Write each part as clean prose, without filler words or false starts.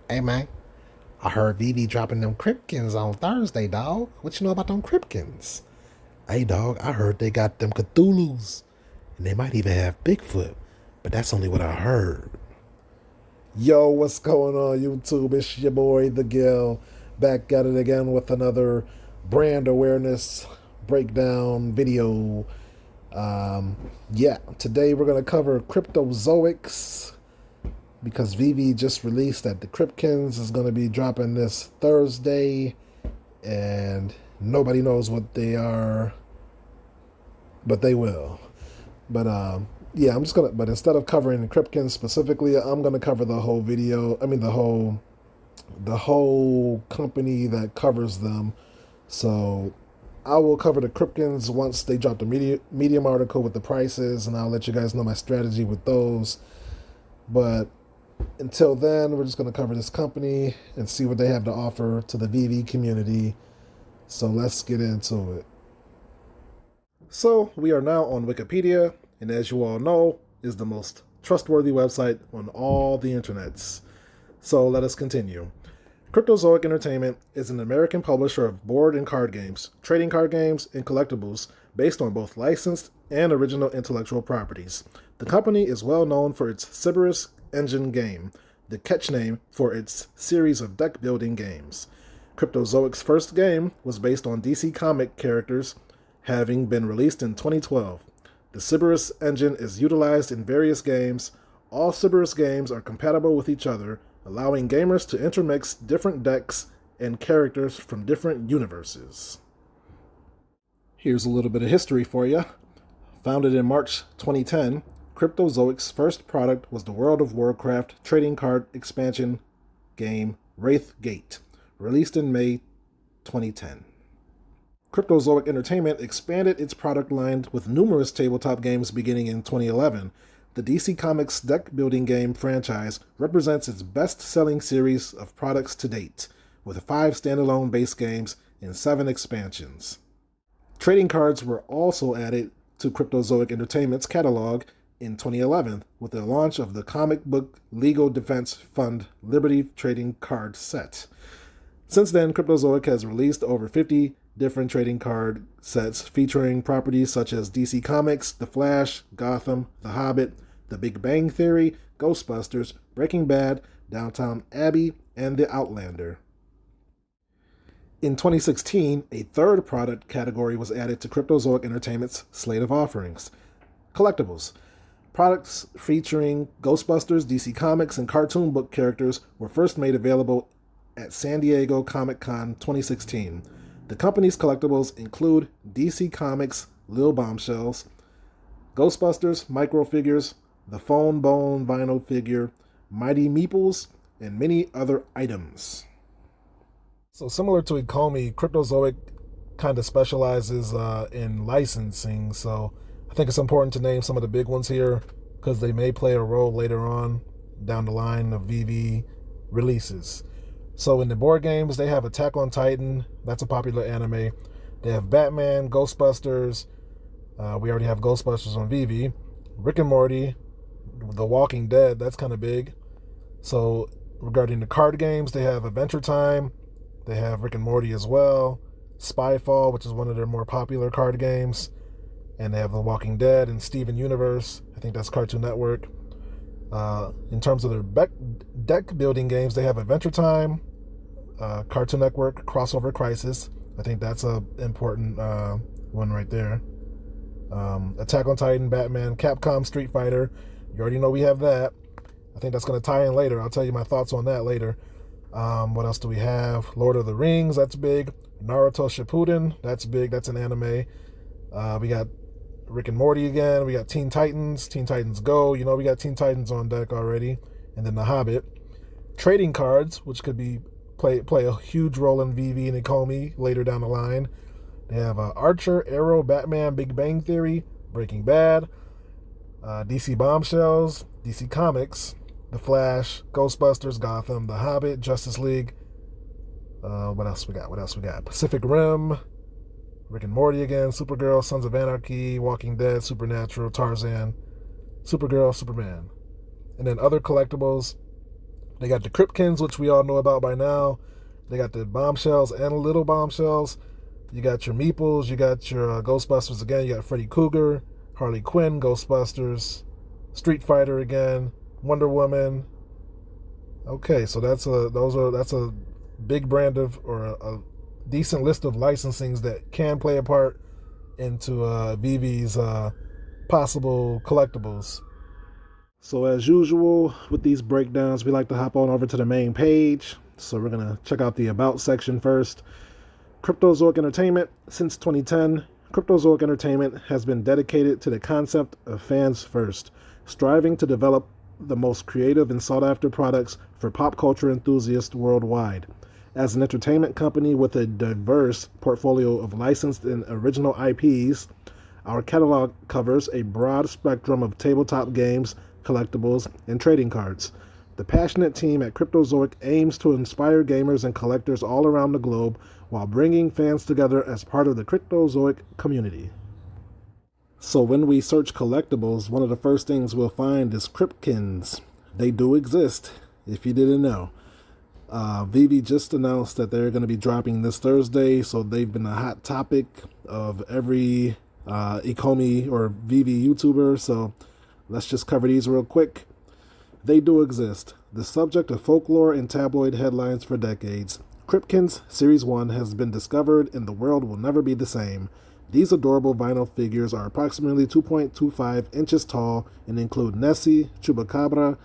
Hey man, I heard Veve dropping them Kripkins on Thursday, dog. What you know about them Kripkins? Hey dog, I heard they got them Cthulhu's. And they might even have Bigfoot. But that's only what I heard. Yo, what's going on YouTube? It's your boy The Gill. Back at it again with another brand awareness breakdown video. Today we're gonna cover Cryptozoics because Veve just released that the Kripkins is going to be dropping this Thursday, and nobody knows what they are, but they will. I'm just gonna. But instead of covering the Kripkins specifically, I'm gonna cover the whole video. I mean, the whole company that covers them. So I will cover the Kripkins once they drop the Medium article with the prices, and I'll let you guys know my strategy with those. But until then, we're just going to cover this company and see what they have to offer to the Veve community. So let's get into it. So we are now on Wikipedia, and as you all know, is the most trustworthy website on all the internets. So let us continue. Cryptozoic Entertainment is an American publisher of board and card games, trading card games, and collectibles based on both licensed and original intellectual properties. The company is well known for its Cerberus engine game, the catch name for its series of deck building games. Cryptozoic's first game was based on DC comic characters, having been released in 2012. The Cerberus engine is utilized in various games. All Cerberus games are compatible with each other, allowing gamers to intermix different decks and characters from different universes. Here's a little bit of history for you. Founded in March 2010, Cryptozoic's first product was the World of Warcraft trading card expansion game Wraith Gate, released in May 2010. Cryptozoic Entertainment expanded its product line with numerous tabletop games beginning in 2011. The DC Comics deck building game franchise represents its best-selling series of products to date, with 5 standalone base games and 7 expansions. Trading cards were also added to Cryptozoic Entertainment's catalog in 2011 with the launch of the comic book Legal Defense Fund Liberty Trading Card Set. Since then, Cryptozoic has released over 50 different trading card sets featuring properties such as DC Comics, The Flash, Gotham, The Hobbit, The Big Bang Theory, Ghostbusters, Breaking Bad, Downton Abbey, and The Outlander. In 2016, a third product category was added to Cryptozoic Entertainment's slate of offerings: collectibles. Products featuring Ghostbusters, DC Comics, and cartoon book characters were first made available at San Diego Comic-Con 2016. The company's collectibles include DC Comics Lil Bombshells, Ghostbusters microfigures, the Phone Bone vinyl figure, Mighty Meeples, and many other items. So similar to Ecomi, Cryptozoic kind of specializes in licensing, so I think it's important to name some of the big ones here because they may play a role later on down the line of Veve releases. So in the board games, they have Attack on Titan. That's a popular anime. They have Batman, Ghostbusters. We already have Ghostbusters on Veve. Rick and Morty, The Walking Dead. That's kind of big. So regarding the card games, they have Adventure Time. They have Rick and Morty as well. Spyfall, which is one of their more popular card games. And they have The Walking Dead and Steven Universe. I think that's Cartoon Network. In terms of their deck building games, they have Adventure Time, Cartoon Network, Crossover Crisis. I think that's a important one right there. Attack on Titan, Batman, Capcom, Street Fighter. You already know we have that. I think that's going to tie in later. I'll tell you my thoughts on that later. What else do we have? Lord of the Rings, that's big. Naruto Shippuden, that's big. That's an anime. We got Rick and Morty again. We got Teen Titans Go. You know, we got Teen Titans on deck already. And then The Hobbit. Trading cards, which could be play a huge role in Veve and Ecomi later down the line. They have Archer, Arrow, Batman, Big Bang Theory, Breaking Bad, DC Bombshells, DC Comics, The Flash, Ghostbusters, Gotham, The Hobbit, Justice League. What else we got? Pacific Rim, Rick and Morty again, Supergirl, Sons of Anarchy, Walking Dead, Supernatural, Tarzan, Supergirl, Superman. And then other collectibles, They got the Cryptkins, which we all know about by now. They got the Bombshells and Little Bombshells. You got your Meeples. You got your Ghostbusters again. You got Freddy Krueger, Harley Quinn, Ghostbusters, Street Fighter again, Wonder Woman. Okay, so that's a big brand of, or a decent list of licensings that can play a part into Veve's possible collectibles. So as usual with these breakdowns, we like to hop on over to the main page. So we're gonna check out the About section first. Cryptozoic Entertainment. Since 2010, Cryptozoic Entertainment has been dedicated to the concept of fans first, striving to develop the most creative and sought-after products for pop culture enthusiasts worldwide. As an entertainment company with a diverse portfolio of licensed and original IPs, our catalog covers a broad spectrum of tabletop games, collectibles, and trading cards. The passionate team at Cryptozoic aims to inspire gamers and collectors all around the globe while bringing fans together as part of the Cryptozoic community. So when we search collectibles, one of the first things we'll find is Cryptkins. They do exist, if you didn't know. Veve just announced that they're going to be dropping this Thursday, so they've been a hot topic of every Ecomi or Veve YouTuber, so let's just cover these real quick. They do exist. The subject of folklore and tabloid headlines for decades, Cryptkins Series 1 has been discovered and the world will never be the same. These adorable vinyl figures are approximately 2.25 inches tall and include Nessie, Chupacabra,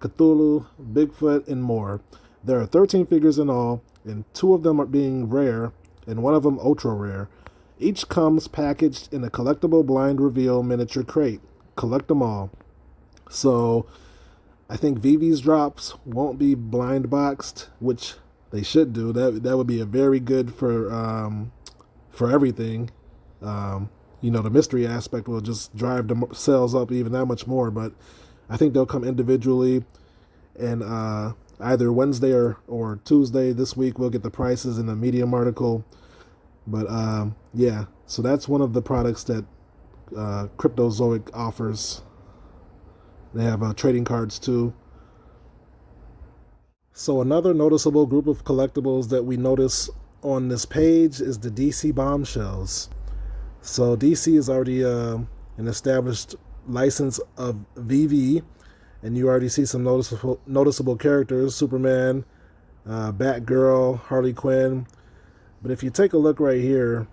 Cthulhu, Bigfoot, and more. There are 13 figures in all, and 2 of them are being rare, and 1 of them ultra rare. Each comes packaged in a collectible blind reveal miniature crate. Collect them all. So I think Veve's drops won't be blind boxed, which they should do. That would be a very good for everything. The mystery aspect will just drive the sales up even that much more. But I think they'll come individually, and either Wednesday or Tuesday this week we'll get the prices in a Medium article. But yeah, so that's one of the products that Cryptozoic offers. They have trading cards too. So another noticeable group of collectibles that we notice on this page is the DC Bombshells. So DC is already an established license of Veve, and you already see some noticeable characters: Superman, Batgirl, Harley Quinn. But if you take a look right here,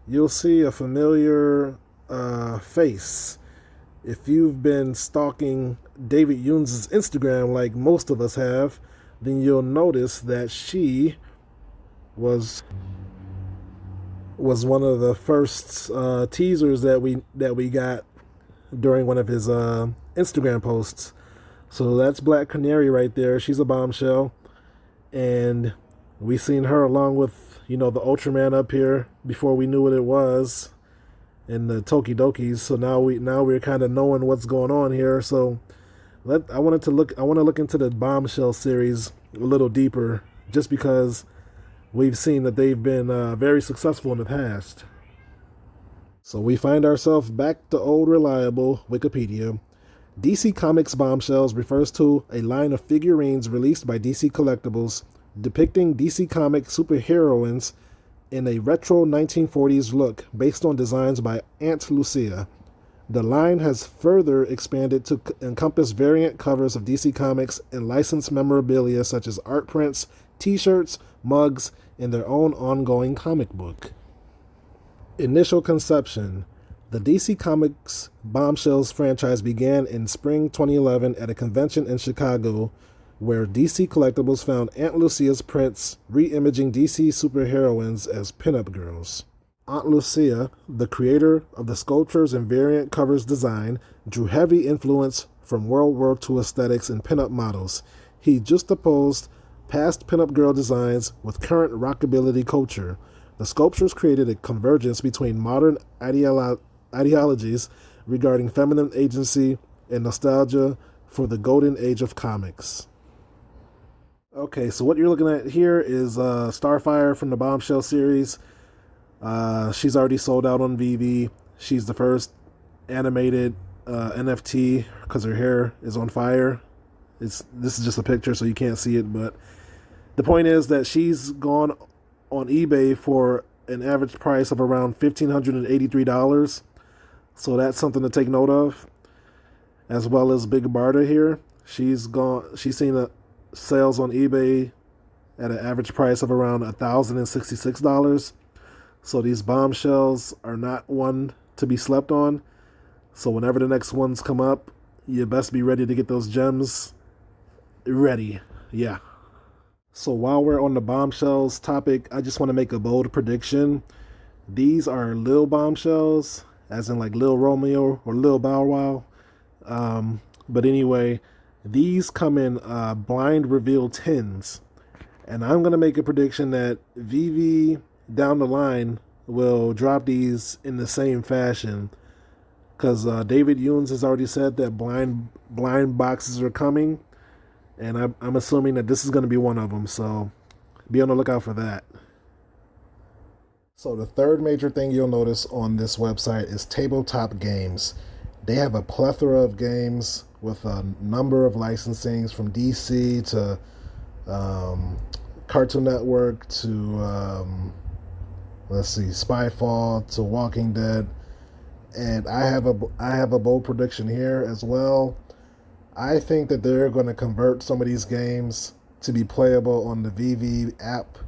you'll see a familiar face. If you've been stalking David Yoons' Instagram like most of us have, then you'll notice that she was one of the first teasers that we got during one of his Instagram posts. So that's Black Canary right there. She's a bombshell, and we seen her along with the Ultraman up here before we knew what it was, and the Tokidokis. So now we're kind of knowing what's going on here. So I want to look into the Bombshell series a little deeper, just because we've seen that they've been very successful in the past. So we find ourselves back to old reliable Wikipedia. DC Comics Bombshells refers to a line of figurines released by DC Collectibles depicting DC Comics superheroines in a retro 1940s look based on designs by Aunt Lucia. The line has further expanded to encompass variant covers of DC Comics and licensed memorabilia such as art prints, t-shirts, mugs, and their own ongoing comic book. Initial conception. The DC Comics Bombshells franchise began in spring 2011 at a convention in Chicago where DC Collectibles found Aunt Lucia's prints re-imaging DC superheroines as pinup girls. Aunt Lucia, the creator of the sculptures and variant covers design, drew heavy influence from World War II aesthetics and pinup models. He juxtaposed past pinup girl designs with current rockabilly culture. The sculptures created a convergence between modern ideologies regarding feminine agency and nostalgia for the golden age of comics. Okay, so what you're looking at here is Starfire from the Bombshell series. She's already sold out on Veve. She's the first animated NFT because her hair is on fire. This is just a picture, so you can't see it. But the point is that she's gone on eBay for an average price of around $1,583. So that's something to take note of, as well as Big Barda here. She's gone. She's seen sales on eBay at an average price of around $1,066. So these bombshells are not one to be slept on. So whenever the next ones come up, you best be ready to get those gems ready. Yeah. So while we're on the bombshells topic, I just want to make a bold prediction. These are Lil Bombshells, as in like Lil Romeo or Lil Bow Wow. But anyway, these come in blind reveal tins. And I'm going to make a prediction that Veve down the line will drop these in the same fashion. Because David Yoons has already said that blind boxes are coming. And I'm assuming that this is going to be one of them. So be on the lookout for that. So the third major thing you'll notice on this website is Tabletop Games. They have a plethora of games with a number of licensings from DC to Cartoon Network to Spyfall to Walking Dead, and I have a bold prediction here as well. I think that they're going to convert some of these games to be playable on the Veve app.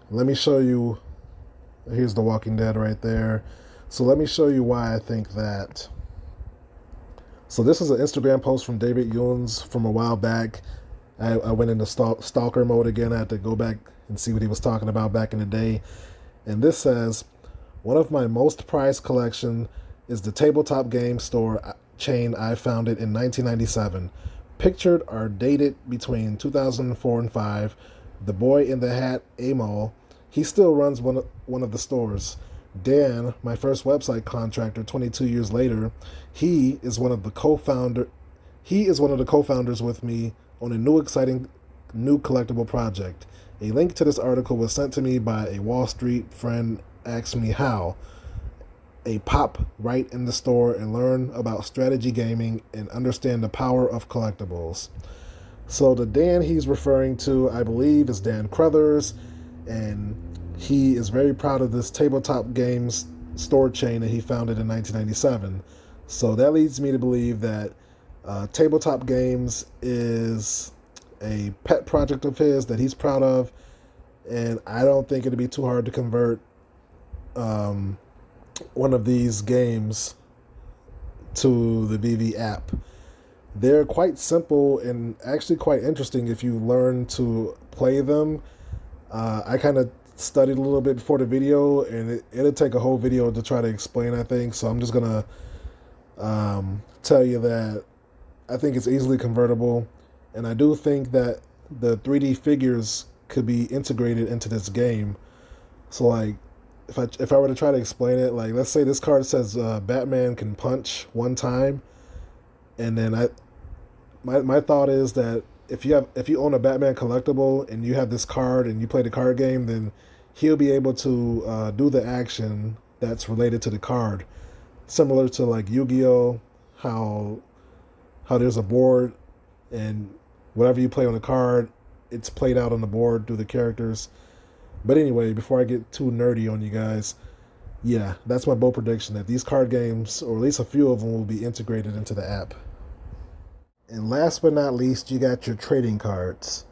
Let me show you. Here's The Walking Dead right there. So let me show you why I think that. So this is an Instagram post from David Yoons from a while back. I went into stalker mode again. I had to go back and see what he was talking about back in the day. And this says, one of my most prized collection is the Tabletop Game store chain I founded in 1997. Pictured are dated between 2004 and 5. The boy in the hat, Amo, he still runs one of the stores. Dan, my first website contractor 22 years later, he is one of the co-founders with me on a new exciting new collectible project. A link to this article was sent to me by a Wall Street friend. Asked me how. A pop right in the store and learn about strategy gaming and understand the power of collectibles. So the Dan he's referring to, I believe, is Dan Crothers, and he is very proud of this Tabletop Games store chain that he founded in 1997. So that leads me to believe that Tabletop Games is a pet project of his that he's proud of, and I don't think it'd be too hard to convert one of these games to the Veve app. They're quite simple and actually quite interesting if you learn to play them. I kind of studied a little bit before the video, and it'll take a whole video to try to explain, I think. So I'm just going to tell you that I think it's easily convertible. And I do think that the 3D figures could be integrated into this game. So, like, if I were to try to explain it, like, let's say this card says Batman can punch one time, and then my thought is that if you own a Batman collectible and you have this card and you play the card game, then he'll be able to do the action that's related to the card, similar to like Yu-Gi-Oh, how there's a board and whatever you play on the card, it's played out on the board through the characters. But anyway, before I get too nerdy on you guys, yeah, that's my bold prediction that these card games, or at least a few of them, will be integrated into the app. And last but not least, you got your trading cards.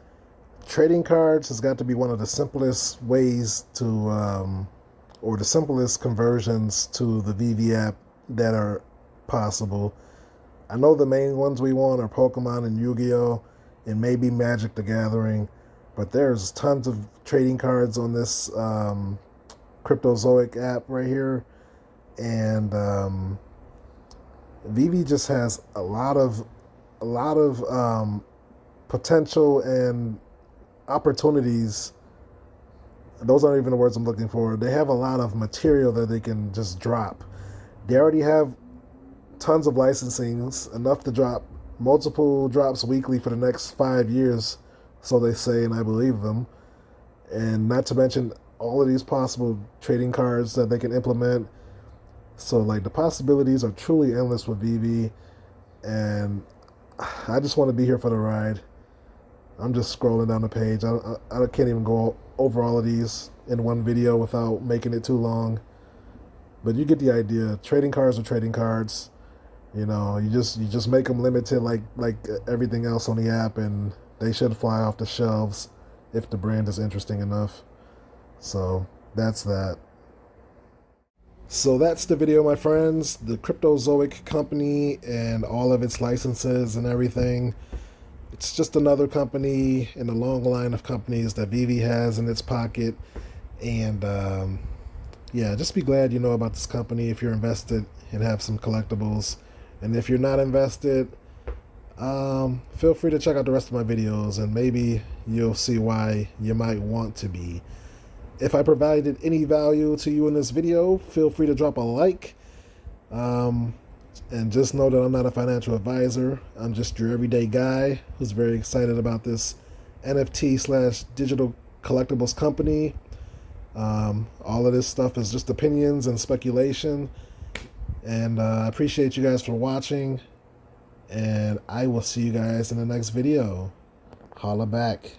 Trading cards has got to be one of the simplest ways to, or the simplest conversions to the Veve app that are possible. I know the main ones we want are Pokemon and Yu-Gi-Oh! And maybe Magic the Gathering, but there's tons of trading cards on this Cryptozoic app right here. And Veve just has a lot of potential and opportunities. Those aren't even the words I'm looking for. They have a lot of material that they can just drop. They already have tons of licensings, enough to drop multiple drops weekly for the next 5 years, so they say, and I believe them. And not to mention all of these possible trading cards that they can implement. So, like, the possibilities are truly endless with Veve, and I just want to be here for the ride. I'm just scrolling down the page. I can't even go over all of these in one video without making it too long. But you get the idea. Trading cards are trading cards. You know, you just make them limited like everything else on the app, and they should fly off the shelves if the brand is interesting enough. So that's that. So that's the video, my friends. The Cryptozoic company and all of its licenses and everything. It's just another company in the long line of companies that Veve has in its pocket. And yeah, just be glad you know about this company if you're invested and have some collectibles. And if you're not invested, feel free to check out the rest of my videos and maybe you'll see why you might want to be. If I provided any value to you in this video, feel free to drop a like. And just know that I'm not a financial advisor. I'm just your everyday guy who's very excited about this NFT slash digital collectibles company. All of this stuff is just opinions and speculation. And I appreciate you guys for watching. And I will see you guys in the next video. Holla back.